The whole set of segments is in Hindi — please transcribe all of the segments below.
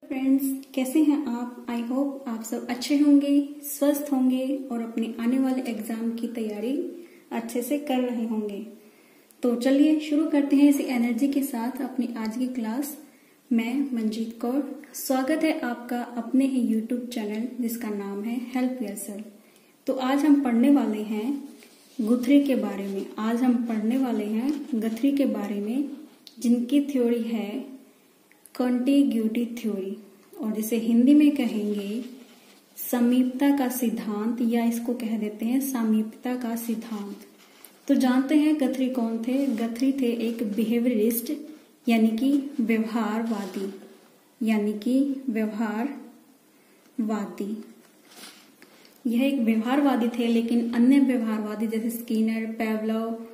फ्रेंड्स, कैसे हैं आप? आई होप आप सब अच्छे होंगे, स्वस्थ होंगे और अपने आने वाले एग्जाम की तैयारी अच्छे से कर रहे होंगे। तो चलिए शुरू करते हैं इसी एनर्जी के साथ अपनी आज की क्लास। मैं मंजीत कौर, स्वागत है आपका अपने ही यूट्यूब चैनल जिसका नाम है हेल्प योरसेल्फ। तो आज हम पढ़ने वाले हैं गुथरी के बारे में। आज हम पढ़ने वाले हैं गुथरी के बारे में, जिनकी थ्योरी है कॉन्टिग्यूटी थ्योरी, और जिसे हिंदी में कहेंगे समीपता का सिद्धांत, या इसको कह देते हैं सामीप्यता का सिद्धांत। तो जानते हैं गुथरी कौन थे? गुथरी थे एक बिहेवियरिस्ट, यानी कि व्यवहारवादी, यह एक व्यवहारवादी थे। लेकिन अन्य व्यवहारवादी जैसे स्किनर, पेवलोव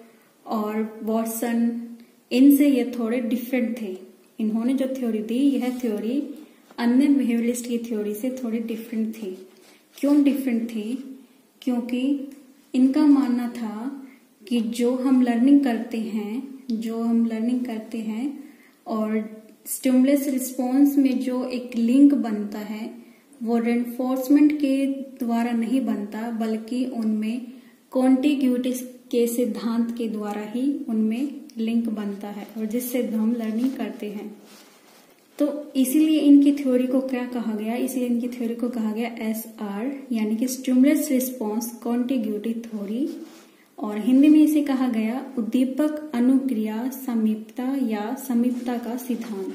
और वॉटसन, इनसे ये थोड़े डिफरेंट थे। इन्होंने जो थ्योरी दी, यह थ्योरी अन्य बिहेवियरिस्ट की थ्योरी से थोड़ी डिफरेंट थी। क्यों डिफरेंट थी? क्योंकि इनका मानना था कि जो हम लर्निंग करते हैं और स्टिमुलस रिस्पॉन्स में जो एक लिंक बनता है वो रेनफोर्समेंट के द्वारा नहीं बनता, बल्कि उनमें कॉन्टिग्यूटी के सिद्धांत के द्वारा ही उनमें लिंक बनता है, और जिससे हम लर्निंग करते हैं। तो इसीलिए इनकी थ्योरी को क्या कहा गया? इसीलिए इनकी थ्योरी को कहा गया SR, यानी कि स्टिमुलस रिस्पॉन्स कॉन्टिग्यूटी थ्योरी, और हिंदी में इसे कहा गया उद्दीपक अनुक्रिया समीपता या समीपता का सिद्धांत।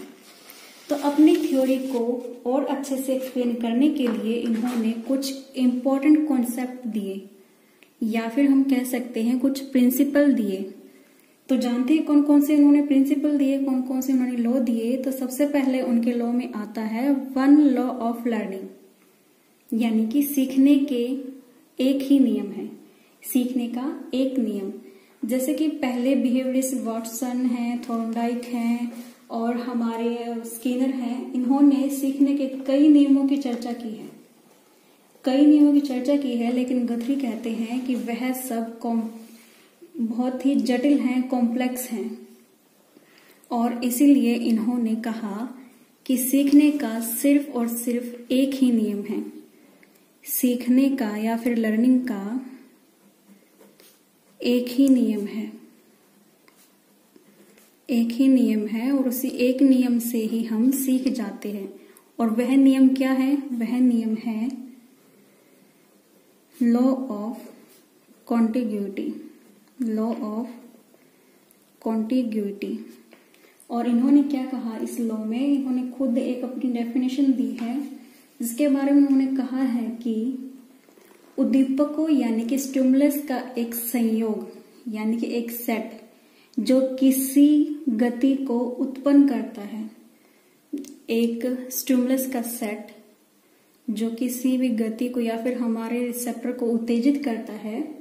तो अपनी थ्योरी को और अच्छे से एक्सप्लेन करने के लिए इन्होंने कुछ इम्पोर्टेंट कॉन्सेप्ट दिए, या फिर हम कह सकते हैं कुछ प्रिंसिपल दिए। तो जानते हैं कौन कौन से उन्होंने प्रिंसिपल दिए, कौन कौन से उन्होंने लॉ दिए? तो सबसे पहले उनके लॉ में आता है वन लॉ ऑफ लर्निंग, यानी कि सीखने के एक ही नियम है, सीखने का एक नियम। जैसे कि पहले बिहेवियरिस्ट वॉटसन हैं, थॉर्नडाइक हैं और हमारे स्किनर हैं, इन्होंने सीखने के कई नियमों की चर्चा की है, लेकिन गुथरी कहते हैं कि वह सब बहुत ही जटिल हैं, कॉम्प्लेक्स हैं, और इसीलिए इन्होंने कहा कि सीखने का सिर्फ और सिर्फ एक ही नियम है। सीखने का या फिर लर्निंग का एक ही नियम है, और उसी एक नियम से ही हम सीख जाते हैं। और वह नियम क्या है? वह नियम है लॉ ऑफ कॉन्टिग्यूटी। और इन्होंने क्या कहा इस लॉ में? इन्होंने खुद एक अपनी डेफिनेशन दी है, जिसके बारे में उन्होंने कहा है कि उद्दीपकों यानी कि स्टिमुलस का एक संयोग, यानी कि एक सेट जो किसी गति को उत्पन्न करता है, एक स्टिमुलस का सेट जो किसी भी गति को या फिर हमारे रिसेप्टर को उत्तेजित करता है,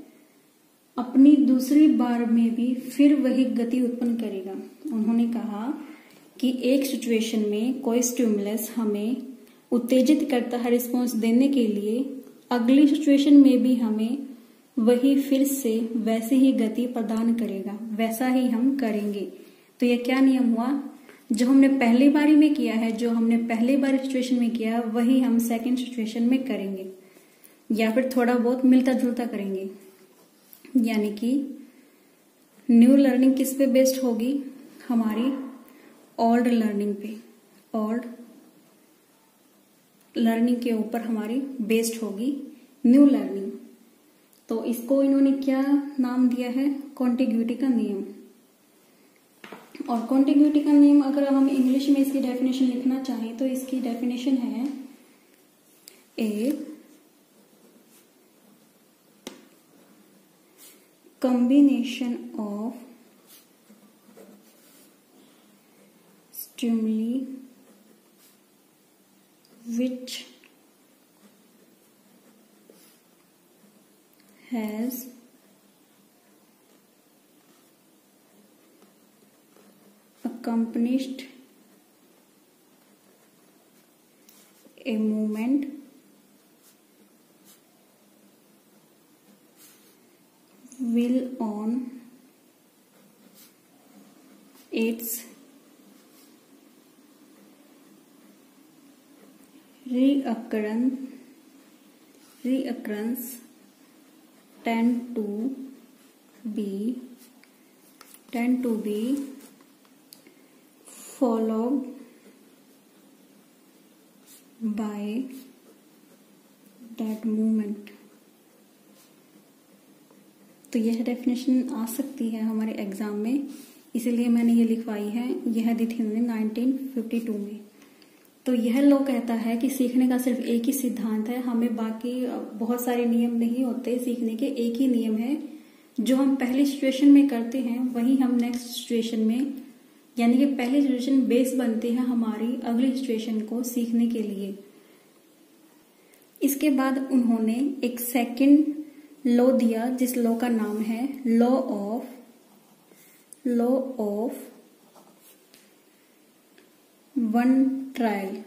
अपनी दूसरी बार में भी फिर वही गति उत्पन्न करेगा। उन्होंने कहा कि एक सिचुएशन में कोई स्टिमुलस हमें उत्तेजित करता है रिस्पॉन्स देने के लिए, अगली सिचुएशन में भी हमें वही फिर से वैसे ही गति प्रदान करेगा, वैसा ही हम करेंगे। तो यह क्या नियम हुआ? जो हमने पहली बारी में किया है, जो हमने पहली बार सिचुएशन में किया, वही हम सेकंड सिचुएशन में करेंगे, या फिर थोड़ा बहुत मिलता जुलता करेंगे। यानी कि न्यू लर्निंग किस पे बेस्ड होगी? हमारी ओल्ड लर्निंग पे, ओल्ड लर्निंग के ऊपर हमारी बेस्ड होगी न्यू लर्निंग। तो इसको इन्होंने क्या नाम दिया है? कॉन्टिग्यूटी का नियम। और कॉन्टिग्यूटी का नियम अगर हम इंग्लिश में इसकी डेफिनेशन लिखना चाहें तो इसकी डेफिनेशन है ए combination of stimuli which has accompanied a movement will on its reoccurrence tend to be followed by that movement। तो यह डेफिनेशन आ सकती है हमारे एग्जाम में, इसीलिए मैंने ये लिखवाई है। यह दी थी 1952 में। तो यह लॉ कहता है कि सीखने का सिर्फ एक ही सिद्धांत है, हमें बाकी बहुत सारे नियम नहीं होते। सीखने के एक ही नियम है, जो हम पहली सिचुएशन में करते हैं वही हम नेक्स्ट सिचुएशन में, यानी कि पहली सिचुएशन बेस बनती है हमारी अगली सिचुएशन को सीखने के लिए। इसके बाद उन्होंने एक सेकंड लॉ दिया, जिस लॉ का नाम है लॉ ऑफ वन ट्रायल,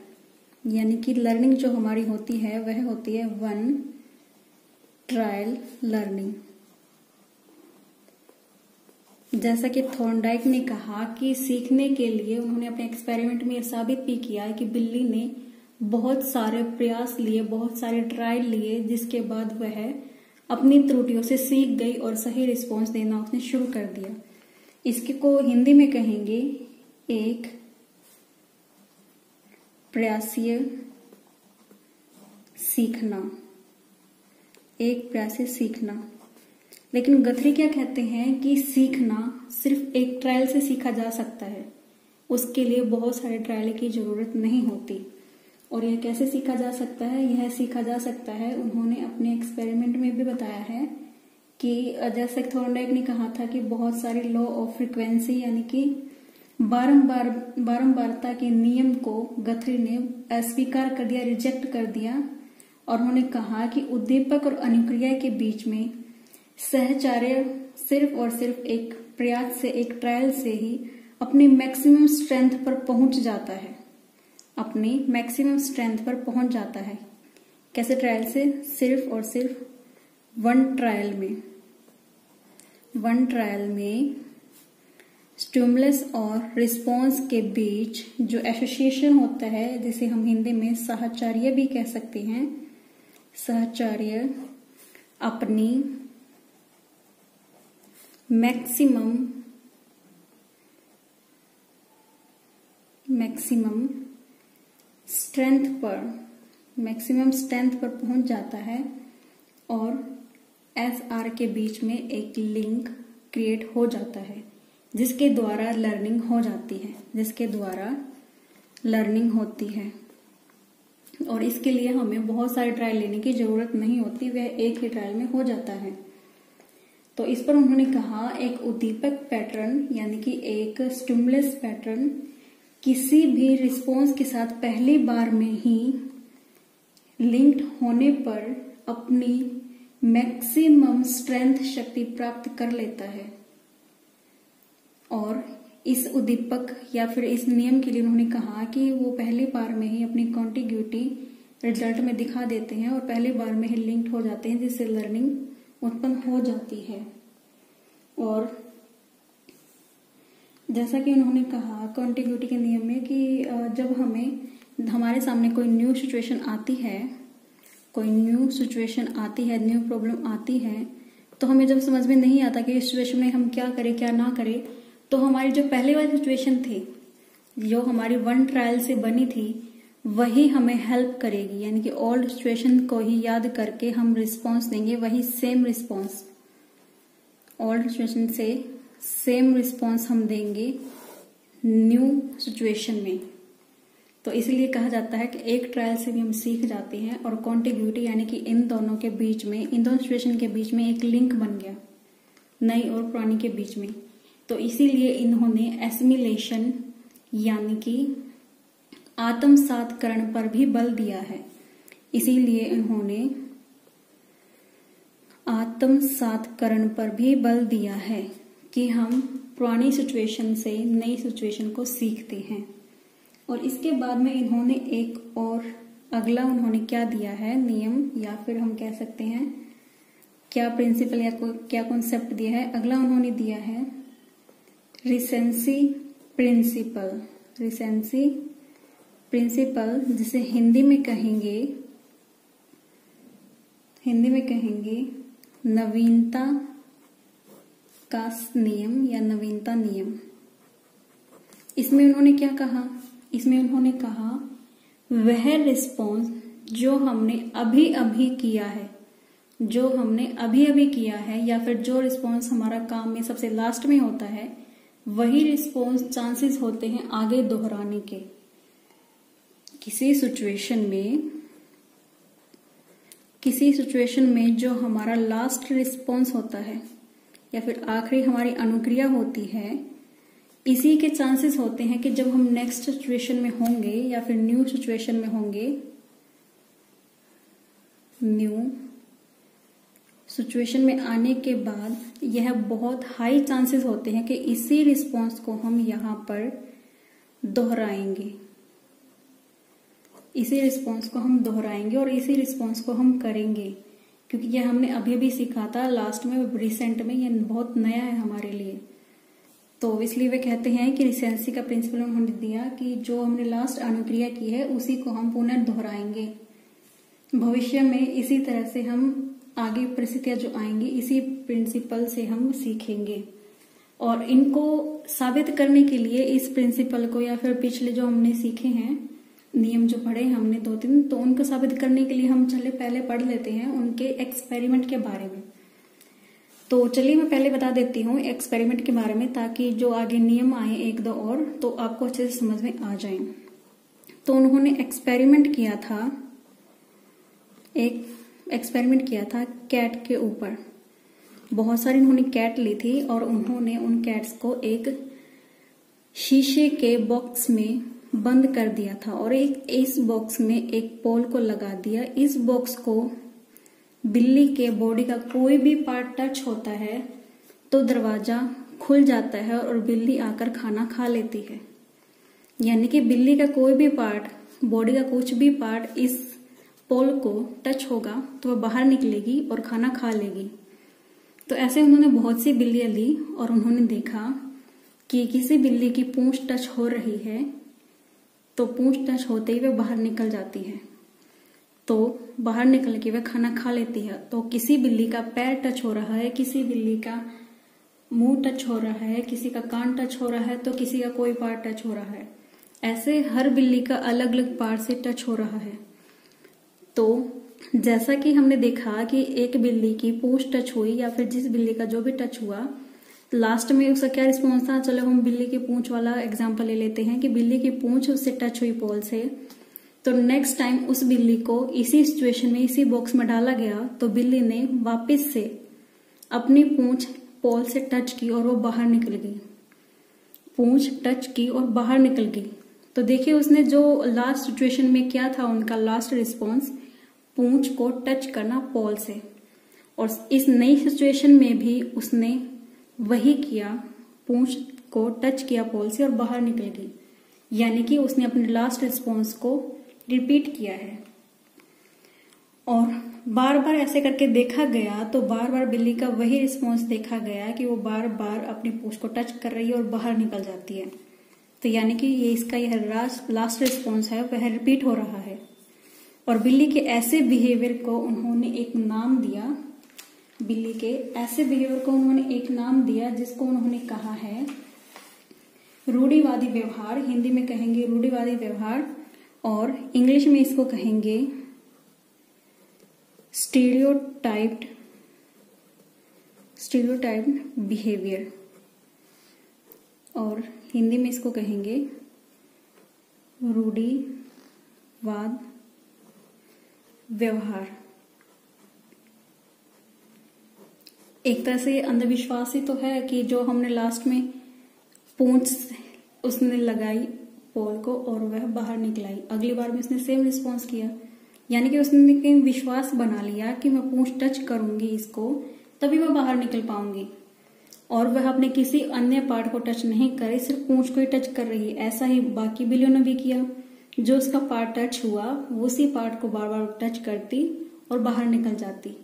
यानी कि लर्निंग जो हमारी होती है वह होती है वन ट्रायल लर्निंग। जैसा कि थॉर्नडाइक ने कहा कि सीखने के लिए उन्होंने अपने एक्सपेरिमेंट में यह साबित भी किया है कि बिल्ली ने बहुत सारे प्रयास लिए, बहुत सारे ट्रायल लिए, जिसके बाद वह अपनी त्रुटियों से सीख गई और सही रिस्पॉन्स देना उसने शुरू कर दिया। इसके को हिंदी में कहेंगे एक प्रयासीय सीखना। लेकिन गथरी क्या कहते हैं कि सीखना सिर्फ एक ट्रायल से सीखा जा सकता है, उसके लिए बहुत सारे ट्रायल की जरूरत नहीं होती। और यह कैसे सीखा जा सकता है? यह सीखा जा सकता है, उन्होंने अपने एक्सपेरिमेंट में भी बताया है कि जैसे थॉर्नडाइक ने कहा था कि बहुत सारे लॉ ऑफ फ्रीक्वेंसी यानी कि बारंबारता के नियम को गथरी ने अस्वीकार कर दिया, रिजेक्ट कर दिया। और उन्होंने कहा कि उद्दीपक और अनुक्रिया के बीच में सहचार्य सिर्फ और सिर्फ एक प्रयास से, एक ट्रायल से ही अपनी मैक्सिमम स्ट्रेंथ पर पहुंच जाता है, अपनी मैक्सिमम स्ट्रेंथ पर पहुंच जाता है। कैसे ट्रायल से? सिर्फ और सिर्फ वन ट्रायल में स्टिमुलस और रिस्पॉन्स के बीच जो एसोसिएशन होता है, जिसे हम हिंदी में साहचर्य भी कह सकते हैं, साहचर्य अपनी मैक्सिमम स्ट्रेंथ पर पहुंच जाता है और SR के बीच में एक लिंक क्रिएट हो जाता है, जिसके द्वारा लर्निंग होती है। और इसके लिए हमें बहुत सारे ट्रायल लेने की जरूरत नहीं होती, वह एक ही ट्रायल में हो जाता है। तो इस पर उन्होंने कहा एक उद्दीपक पैटर्न यानी कि एक स्टिमुलस पैटर्न किसी भी रिस्पॉन्स के साथ पहली बार में ही लिंक्ड होने पर अपनी मैक्सिमम स्ट्रेंथ शक्ति प्राप्त कर लेता है। और इस उद्दीपक या फिर इस नियम के लिए उन्होंने कहा कि वो पहली बार में ही अपनी कॉन्टिग्यूटी रिजल्ट में दिखा देते हैं और पहली बार में ही लिंक्ड हो जाते हैं, जिससे लर्निंग उत्पन्न हो जाती है। और जैसा कि उन्होंने कहा कॉन्टिग्यूटी के नियम में कि जब हमारे सामने कोई न्यू सिचुएशन आती है, न्यू प्रॉब्लम आती है, तो हमें जब समझ में नहीं आता कि इस सिचुएशन में हम क्या करें क्या ना करें, तो हमारी जो पहले वाली सिचुएशन थी, जो हमारी वन ट्रायल से बनी थी, वही हमें हेल्प करेगी। यानी कि ओल्ड सिचुएशन को ही याद करके हम रिस्पॉन्स देंगे, वही सेम रिस्पॉन्स, ओल्ड सिचुएशन से सेम रिस्पॉन्स हम देंगे न्यू सिचुएशन में। तो इसलिए कहा जाता है कि एक ट्रायल से भी हम सीख जाते हैं और कॉन्टिग्यूटी यानी कि इन दोनों सिचुएशन के बीच में एक लिंक बन गया, नई और पुरानी के बीच में। तो इसीलिए इन्होंने एसिमिलेशन यानी कि आत्मसातकरण पर भी बल दिया है। इसीलिए इन्होंने आत्मसातकरण पर भी बल दिया है कि हम पुरानी सिचुएशन से नई सिचुएशन को सीखते हैं। और इसके बाद में इन्होंने एक और अगला उन्होंने क्या दिया है नियम, या फिर हम कह सकते हैं क्या प्रिंसिपल या क्या कॉन्सेप्ट दिया है। अगला उन्होंने दिया है रिसेंसी प्रिंसिपल। प्रिंसिपल, जिसे हिंदी में कहेंगे नवीनता का नियम या नवीनता नियम। इसमें उन्होंने क्या कहा? इसमें उन्होंने कहा वह रिस्पॉन्स जो हमने अभी अभी किया है या फिर जो रिस्पॉन्स हमारा काम में सबसे लास्ट में होता है, वही रिस्पॉन्स चांसेस होते हैं आगे दोहराने के। किसी सिचुएशन में जो हमारा लास्ट रिस्पॉन्स होता है या फिर आखिरी हमारी अनुक्रिया होती है, इसी के चांसेस होते हैं कि जब हम नेक्स्ट सिचुएशन में होंगे या फिर न्यू सिचुएशन में होंगे, न्यू सिचुएशन में आने के बाद यह बहुत हाई चांसेस होते हैं कि इसी रिस्पॉन्स को हम यहां पर दोहराएंगे, और इसी रिस्पॉन्स को हम करेंगे, क्योंकि यह हमने अभी अभी सीखा था लास्ट में, रिसेंट में, यह बहुत नया है हमारे लिए। तो इसलिए वे कहते हैं कि रिसेंसी का प्रिंसिपल उन्होंने दिया कि जो हमने लास्ट अनुक्रिया की है उसी को हम पुनः दोहराएंगे भविष्य में। इसी तरह से हम आगे परिस्थितियां जो आएंगी इसी प्रिंसिपल से हम सीखेंगे। और इनको साबित करने के लिए इस प्रिंसिपल को या फिर पिछले जो हमने सीखे हैं नियम जो पढ़े हमने 2-3, तो उनको साबित करने के लिए हम पहले पढ़ लेते हैं उनके एक्सपेरिमेंट के बारे में। तो चलिए मैं पहले बता देती हूँ एक्सपेरिमेंट के बारे में, ताकि जो आगे नियम आए 1-2 और तो आपको अच्छे से समझ में आ जाए। तो उन्होंने एक्सपेरिमेंट किया था कैट के ऊपर। बहुत सारी उन्होंने कैट ली थी और उन्होंने उन कैट्स को एक शीशे के बॉक्स में बंद कर दिया था और इस बॉक्स में एक पोल को लगा दिया। इस बॉक्स को बिल्ली के बॉडी का कोई भी पार्ट टच होता है तो दरवाजा खुल जाता है और बिल्ली आकर खाना खा लेती है। यानी कि बिल्ली का कोई भी पार्ट, बॉडी का कुछ भी पार्ट इस पोल को टच होगा तो वह बाहर निकलेगी और खाना खा लेगी। तो ऐसे उन्होंने बहुत सी बिल्लियां ली और उन्होंने देखा कि किसी बिल्ली की पूंछ टच हो रही है तो पूंछ टच होते ही वह बाहर निकल जाती है, तो बाहर निकल के वह खाना खा लेती है। तो किसी बिल्ली का पैर टच हो रहा है, किसी बिल्ली का मुंह टच हो रहा है, किसी का कान टच हो रहा है, तो किसी का कोई पार्ट टच हो रहा है। ऐसे हर बिल्ली का अलग अलग पार्ट से टच हो रहा है। तो जैसा कि हमने देखा कि एक बिल्ली की पूंछ टच हुई या फिर जिस बिल्ली का जो भी टच हुआ, लास्ट में उसका क्या रिस्पॉन्स था। चलो हम बिल्ली की पूंछ वाला एग्जांपल ले लेते हैं कि बिल्ली की पूंछ उससे टच हुई पोल से, तो नेक्स्ट टाइम उस बिल्ली को इसी सिचुएशन में इसी बॉक्स में डाला गया तो बिल्ली ने वापस से अपनी पूंछ पोल से टच की और वो बाहर निकल गई। पूंछ टच की और बाहर निकल गई। तो देखिए उसने जो लास्ट सिचुएशन में क्या था, उनका लास्ट रिस्पॉन्स पूंछ को टच करना पोल से, और इस नई सिचुएशन में भी उसने वही किया, पूंछ को टच किया पोल से और बाहर निकल गई। यानी कि उसने अपने लास्ट रिस्पॉन्स को रिपीट किया है। और बार बार ऐसे करके देखा गया तो बार बार बिल्ली का वही रिस्पॉन्स देखा गया कि वो बार बार अपनी पूंछ को टच कर रही है और बाहर निकल जाती है। तो यानी कि यह लास्ट रिस्पॉन्स है वह रिपीट हो रहा है। और बिल्ली के ऐसे बिहेवियर को उन्होंने एक नाम दिया, बिल्ली के ऐसे बिहेवियर को उन्होंने एक नाम दिया जिसको उन्होंने कहा है रूढ़िवादी व्यवहार। हिंदी में कहेंगे रूढ़िवादी व्यवहार और इंग्लिश में इसको कहेंगे स्टीरियोटाइप्ड बिहेवियर, और हिंदी में इसको कहेंगे रूढ़िवाद व्यवहार। एक तरह से अंधविश्वास ही तो है कि जो हमने लास्ट में पूंछ उसने लगाई पोल को और वह बाहर निकलाई, अगली बार में उसने सेम रिस्पॉन्स किया। यानी कि उसने विश्वास बना लिया कि मैं पूंछ टच करूंगी इसको तभी मैं बाहर निकल पाऊंगी, और वह अपने किसी अन्य पार्ट को टच नहीं करे, सिर्फ पूंछ को ही टच कर रही है। ऐसा ही बाकी बिल्लियों ने भी किया, जो उसका पार्ट टच हुआ वो उसी पार्ट को बार बार टच करती और बाहर निकल जाती।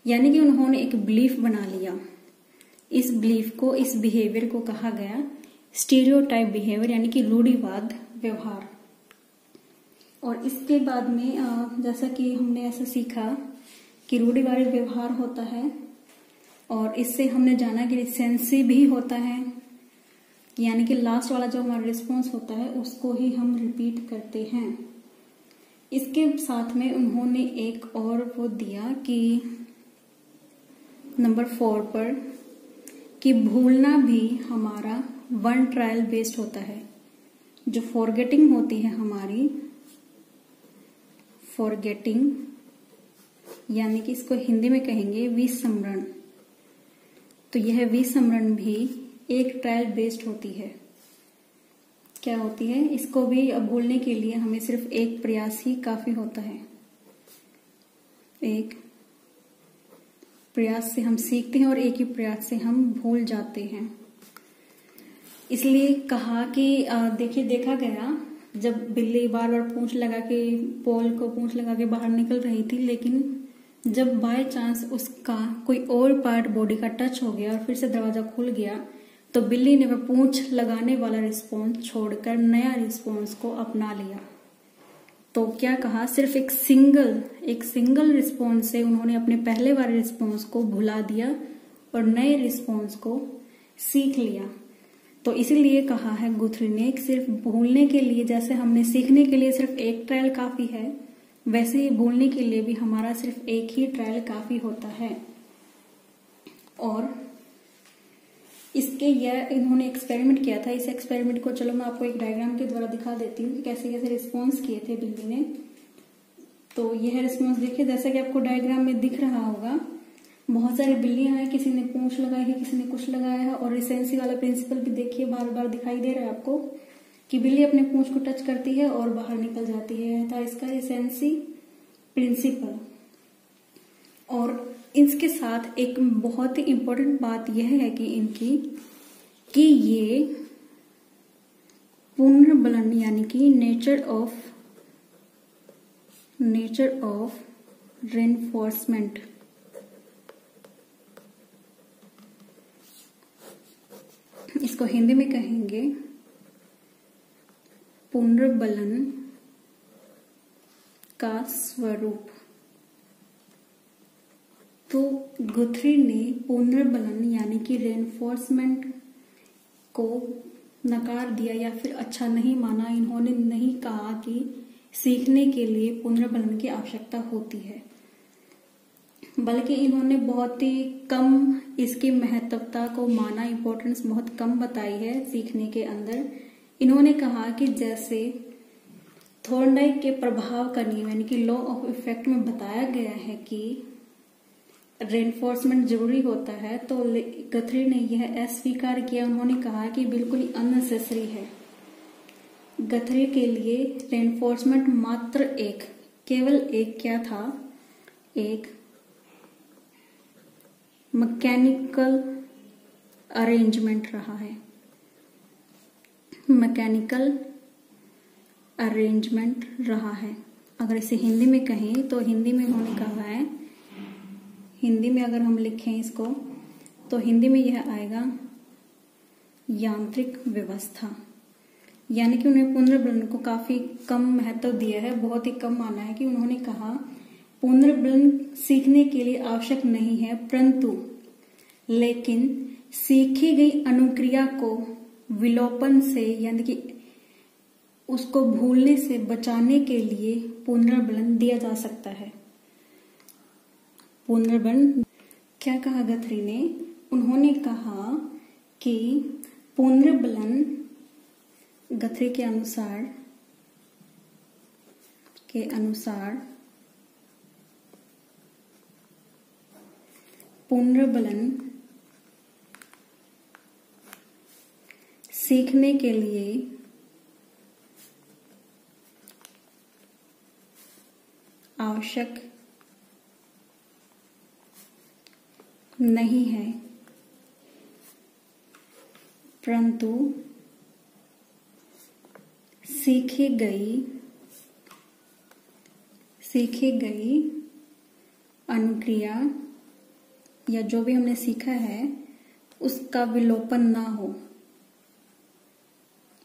यानी कि उन्होंने एक बिलीफ बना लिया। इस बिलीफ को, इस बिहेवियर को कहा गया स्टीरियोटाइप बिहेवियर, यानी कि रूढ़िवाद व्यवहार। और इसके बाद में जैसा कि हमने ऐसा सीखा कि रूढ़िवादी व्यवहार होता है, और इससे हमने जाना कि रिसेंसी भी होता है, यानी कि लास्ट वाला जो हमारा रिस्पॉन्स होता है उसको ही हम रिपीट करते हैं। इसके साथ में उन्होंने एक और वो दिया कि नंबर 4 पर कि भूलना भी हमारा वन ट्रायल बेस्ड होता है। जो फॉरगेटिंग होती है हमारी, फॉरगेटिंग यानी कि इसको हिंदी में कहेंगे विस्मरण, तो यह विस्मरण भी एक ट्रायल बेस्ड होती है। क्या होती है? इसको भी भूलने के लिए हमें सिर्फ एक प्रयास ही काफी होता है। एक प्रयास से हम सीखते हैं और एक ही प्रयास से हम भूल जाते हैं। इसलिए कहा कि देखिए, देखा गया जब बिल्ली बार बार पूंछ लगा के पोल को पूंछ लगा के बाहर निकल रही थी, लेकिन जब बाय चांस उसका कोई और पार्ट बॉडी का टच हो गया और फिर से दरवाजा खुल गया, तो बिल्ली ने वह पूंछ लगाने वाला रिस्पॉन्स छोड़कर नया रिस्पॉन्स को अपना लिया। तो क्या कहा, सिर्फ एक सिंगल रिस्पॉन्स से उन्होंने अपने पहले वाले रिस्पॉन्स को भुला दिया और नए रिस्पॉन्स को सीख लिया। तो इसीलिए कहा है गुथरी ने सिर्फ भूलने के लिए, जैसे हमने सीखने के लिए सिर्फ एक ट्रायल काफी है, वैसे ही भूलने के लिए भी हमारा सिर्फ एक ही ट्रायल काफी होता है। और इसके यह इन्होंने एक्सपेरिमेंट किया था। इस एक्सपेरिमेंट को चलो मैं आपको एक डायग्राम के द्वारा दिखा देती हूँ कि कैसे कैसे रिस्पॉन्स किए थे बिल्ली ने। तो यह रिस्पॉन्स देखिए, जैसा कि आपको डायग्राम में दिख रहा होगा, बहुत सारी बिल्लियां हैं, किसी ने पूंछ लगाई है, किसी ने कुछ लगाया है। और रिसेंसी वाला प्रिंसिपल भी देखिए बार बार दिखाई दे रहा है आपको कि बिल्ली अपने पूंछ को टच करती है और बाहर निकल जाती है, था इसका रिसेंसी प्रिंसिपल। और इसके साथ एक बहुत ही इंपॉर्टेंट बात यह है कि ये पुनर्बलन यानी कि नेचर ऑफ रेनफोर्समेंट, इसको हिंदी में कहेंगे पुनर्बलन का स्वरूप। तो गुथरी ने पुनर्बलन यानी कि रेनफोर्समेंट को नकार दिया या फिर अच्छा नहीं माना। इन्होंने नहीं कहा कि सीखने के लिए पुनर्बलन की आवश्यकता होती है, बल्कि इन्होंने बहुत ही कम इसकी महत्वता को माना, इंपॉर्टेंस बहुत कम बताई है सीखने के अंदर। इन्होंने कहा कि जैसे थॉर्नडाइक के प्रभाव का नियम यानी कि लॉ ऑफ इफेक्ट में बताया गया है कि रेनफोर्समेंट जरूरी होता है, तो गथरी ने यह अस्वीकार किया। उन्होंने कहा कि बिल्कुल ही अननेसेसरी है। गथरी के लिए रेनफोर्समेंट मात्र केवल एक क्या था, एक मैकेनिकल अरेंजमेंट रहा है। मैकेनिकल अरेंजमेंट रहा है। अगर इसे हिंदी में कहें तो हिंदी में उन्होंने कहा है, हिंदी में अगर हम लिखें इसको तो हिंदी में यह आएगा यांत्रिक व्यवस्था। यानी कि उन्हें पुनर्बलन को काफी कम महत्व दिया है, बहुत ही कम माना है। कि उन्होंने कहा पुनर्बलन सीखने के लिए आवश्यक नहीं है, परंतु लेकिन सीखी गई अनुक्रिया को विलोपन से यानी कि उसको भूलने से बचाने के लिए पुनर्बलन दिया जा सकता है। पुनर्बलन क्या कहा गथरी ने? उन्होंने कहा कि पुनर्बलन गथरी के अनुसार पुनर्बलन सीखने के लिए आवश्यक नहीं है, परंतु सीखी गई अनुक्रिया या जो भी हमने सीखा है उसका विलोपन ना हो।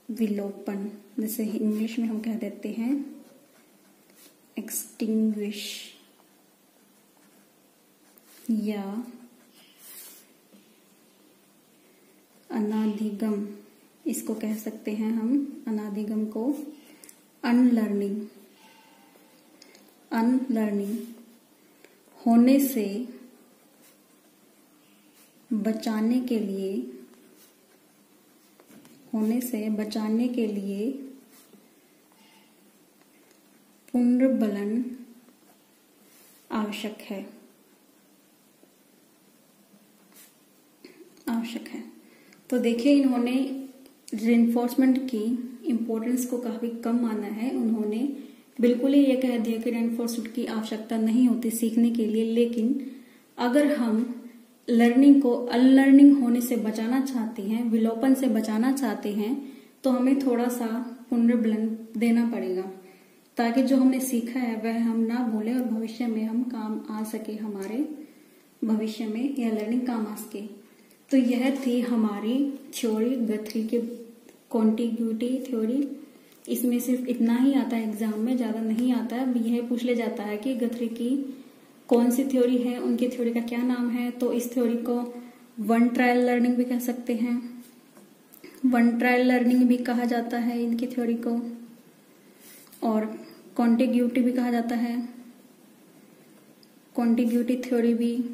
विलोपन जैसे इंग्लिश में हम कह देते हैं एक्सटिंग्विश या अनादिगम, इसको कह सकते हैं हम अनादिगम को अनलर्निंग। अनलर्निंग होने से बचाने के लिए, पुनर्बलन आवश्यक है। तो देखिए, इन्होंने रेनफोर्समेंट की इम्पोर्टेंस को काफी कम माना है। उन्होंने बिल्कुल ही ये कह दिया कि रेनफोर्समेंट की आवश्यकता नहीं होती सीखने के लिए, लेकिन अगर हम लर्निंग को अनलर्निंग होने से बचाना चाहते हैं, विलोपन से बचाना चाहते हैं, तो हमें थोड़ा सा पुनर्बलन देना पड़ेगा ताकि जो हमने सीखा है वह हम ना भूलें और भविष्य में हम काम आ सके, हमारे भविष्य में यह लर्निंग काम आ सके। तो यह थी हमारी थ्योरी, गथरी के कॉन्टिग्यूटी थ्योरी। इसमें सिर्फ इतना ही आता है, एग्जाम में ज्यादा नहीं आता है। यह पूछ ले जाता है कि गथरी की कौन सी थ्योरी है, उनकी थ्योरी का क्या नाम है। तो इस थ्योरी को वन ट्रायल लर्निंग भी कह सकते हैं, वन ट्रायल लर्निंग भी कहा जाता है इनकी थ्योरी को, और कॉन्टिग्यूटी भी कहा जाता है, कॉन्टिग्यूटी थ्योरी भी।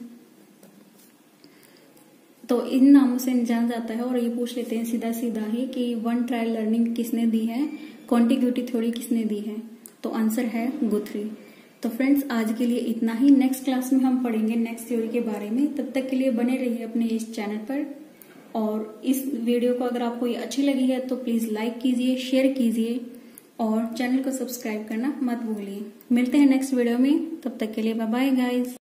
तो इन नामों से जाना जाता है। और ये पूछ लेते हैं सीधा सीधा ही कि वन ट्रायल लर्निंग किसने दी है, कॉन्टिग्यूटी थ्योरी किसने दी है। तो आंसर है गुथरी। तो फ्रेंड्स, आज के लिए इतना ही। नेक्स्ट क्लास में हम पढ़ेंगे नेक्स्ट थ्योरी के बारे में। तब तक के लिए बने रहिए अपने इस चैनल पर। और इस वीडियो को अगर आपको ये अच्छी लगी है तो प्लीज लाइक कीजिए, शेयर कीजिए और चैनल को सब्सक्राइब करना मत भूलिए। मिलते हैं नेक्स्ट वीडियो में, तब तक के लिए बाय बाय गाइज।